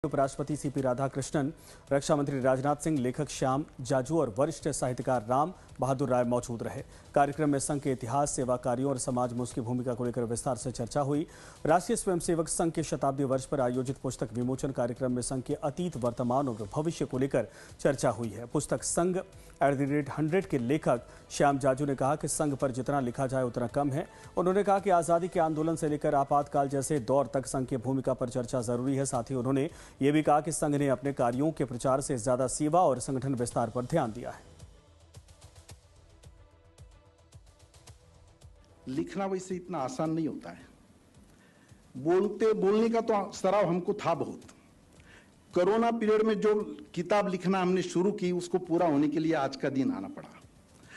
उपराष्ट्रपति सीपी राधाकृष्णन, रक्षा मंत्री राजनाथ सिंह, लेखक श्याम जाजू और वरिष्ठ साहित्यकार राम बहादुर राय मौजूद रहे। कार्यक्रम में संघ के इतिहास, सेवा कार्यों और समाज में उसकी भूमिका को लेकर विस्तार से चर्चा हुई। राष्ट्रीय स्वयंसेवक संघ के शताब्दी वर्ष पर आयोजित पुस्तक विमोचन कार्यक्रम में संघ के अतीत, वर्तमान और भविष्य को लेकर चर्चा हुई है। पुस्तक संघ @100 के लेखक श्याम जाजू ने कहा कि संघ पर जितना लिखा जाए उतना कम है। उन्होंने कहा कि आज़ादी के आंदोलन से लेकर आपातकाल जैसे दौर तक संघ की भूमिका पर चर्चा जरूरी है। साथ ही उन्होंने ये भी कहा कि संघ ने अपने कार्यों के प्रचार से ज्यादा सेवा और संगठन विस्तार पर ध्यान दिया है। लिखना वैसे इतना आसान नहीं होता है। बोलने का तो सराव हमको था बहुत। कोरोना पीरियड में जो किताब लिखना हमने शुरू की, उसको पूरा होने के लिए आज का दिन आना पड़ा।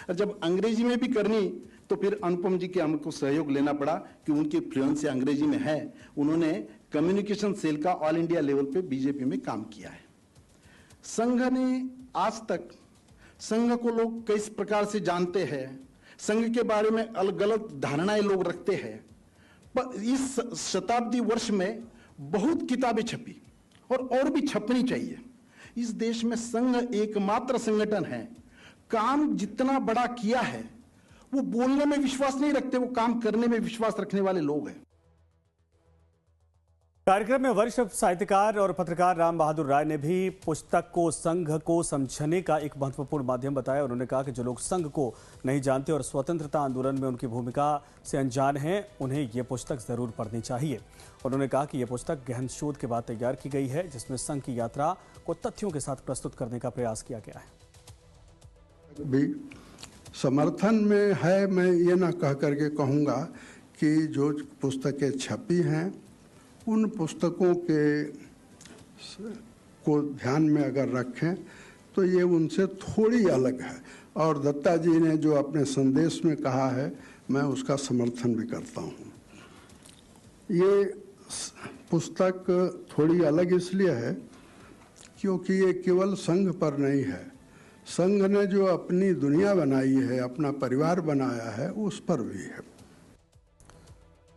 और जब अंग्रेजी में भी करनी तो फिर अनुपम जी के हमको सहयोग लेना पड़ा कि उनकी फ्लुएंसी अंग्रेजी में है। उन्होंने कम्युनिकेशन सेल का ऑल इंडिया लेवल पे बीजेपी में काम किया है। संघ ने आज तक, संघ को लोग किस प्रकार से जानते हैं, संघ के बारे में अलग अलग धारणाएं लोग रखते हैं, पर इस शताब्दी वर्ष में बहुत किताबें छपी और भी छपनी चाहिए। इस देश में संघ एकमात्र संगठन है, काम जितना बड़ा किया है वो बोलने में विश्वास नहीं रखते, वो काम करने में विश्वास रखने वाले लोग हैं। कार्यक्रम में वरिष्ठ साहित्यकार और पत्रकार राम बहादुर राय ने भी पुस्तक को संघ को समझने का एक महत्वपूर्ण माध्यम बताया। उन्होंने कहा कि जो लोग संघ को नहीं जानते और स्वतंत्रता आंदोलन में उनकी भूमिका से अनजान हैं, उन्हें ये पुस्तक जरूर पढ़नी चाहिए। उन्होंने कहा कि यह पुस्तक गहन शोध के बाद तैयार की गई है, जिसमें संघ की यात्रा को तथ्यों के साथ प्रस्तुत करने का प्रयास किया गया है। भी समर्थन में है, मैं ये ना कह करके कहूँगा कि जो पुस्तकें छपी हैं उन पुस्तकों को ध्यान में अगर रखें तो ये उनसे थोड़ी अलग है। और दत्ता जी ने जो अपने संदेश में कहा है, मैं उसका समर्थन भी करता हूँ। ये पुस्तक थोड़ी अलग इसलिए है क्योंकि ये केवल संघ पर नहीं है। संघ ने जो अपनी दुनिया बनाई है, अपना परिवार बनाया है, उस पर भी है।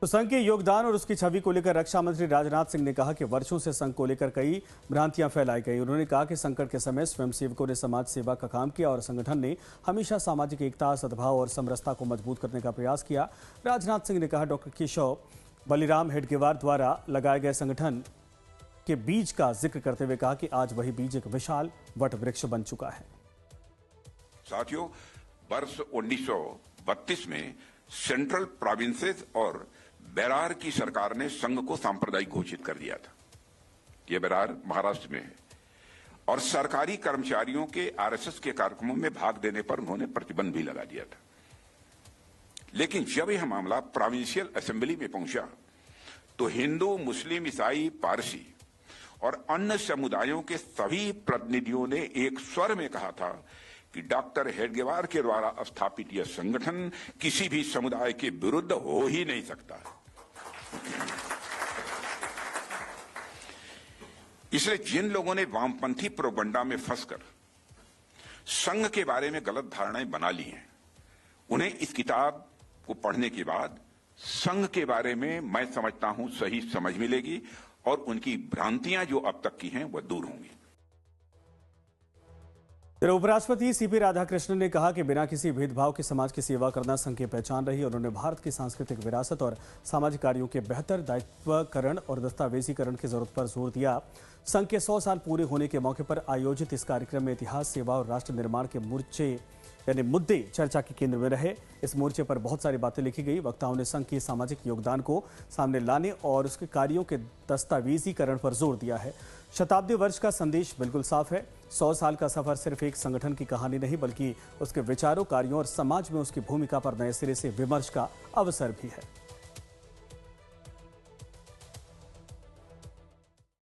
तो संघ के योगदान और उसकी छवि को लेकर रक्षा मंत्री राजनाथ सिंह ने कहा कि वर्षों से संघ को लेकर कई भ्रांतियां फैलाई गई। उन्होंने कहा कि संकट के समय स्वयंसेवकों ने समाज सेवा का काम किया और संगठन ने हमेशा सामाजिक एकता, सद्भाव और समरसता को मजबूत करने का प्रयास किया। राजनाथ सिंह ने कहा डॉक्टर केशव बलिराम हेडगेवार द्वारा लगाए गए संगठन के बीज का जिक्र करते हुए कहा कि आज वही बीज एक विशाल वट वृक्ष बन चुका है। साथियों, वर्ष 1932 में सेंट्रल प्रोविंसेस और बेरार की सरकार ने संघ को सांप्रदायिक घोषित कर दिया था। यह बेरार महाराष्ट्र में है और सरकारी कर्मचारियों के आरएसएस के कार्यक्रमों में भाग देने पर उन्होंने प्रतिबंध भी लगा दिया था। लेकिन जब यह मामला प्रोविंशियल असेंबली में पहुंचा तो हिंदू, मुस्लिम, ईसाई, पारसी और अन्य समुदायों के सभी प्रतिनिधियों ने एक स्वर में कहा था कि डॉक्टर हेडगेवार के द्वारा स्थापित यह संगठन किसी भी समुदाय के विरुद्ध हो ही नहीं सकता। इसलिए जिन लोगों ने वामपंथी प्रोपगंडा में फंसकर संघ के बारे में गलत धारणाएं बना ली हैं, उन्हें इस किताब को पढ़ने के बाद संघ के बारे में मैं समझता हूं सही समझ मिलेगी और उनकी भ्रांतियां जो अब तक की हैं वह दूर होंगी। उपराष्ट्रपति सीपी राधाकृष्णन ने कहा कि बिना किसी भेदभाव के समाज की सेवा करना संघ की पहचान रही। उन्होंने भारत की सांस्कृतिक विरासत और सामाजिक कार्यों के बेहतर दायित्वकरण और दस्तावेजीकरण की जरूरत पर जोर दिया। संघ के 100 साल पूरे होने के मौके पर आयोजित इस कार्यक्रम में इतिहास, सेवा और राष्ट्र निर्माण के मोर्चे यानी मुद्दे चर्चा के केंद्र में रहे। इस मोर्चे पर बहुत सारी बातें लिखी गई। वक्ताओं ने संघ के सामाजिक योगदान को सामने लाने और उसके कार्यों के दस्तावेजीकरण पर जोर दिया है। शताब्दी वर्ष का संदेश बिल्कुल साफ है। 100 साल का सफर सिर्फ एक संगठन की कहानी नहीं, बल्कि उसके विचारों, कार्यों और समाज में उसकी भूमिका पर नए सिरे से विमर्श का अवसर भी है।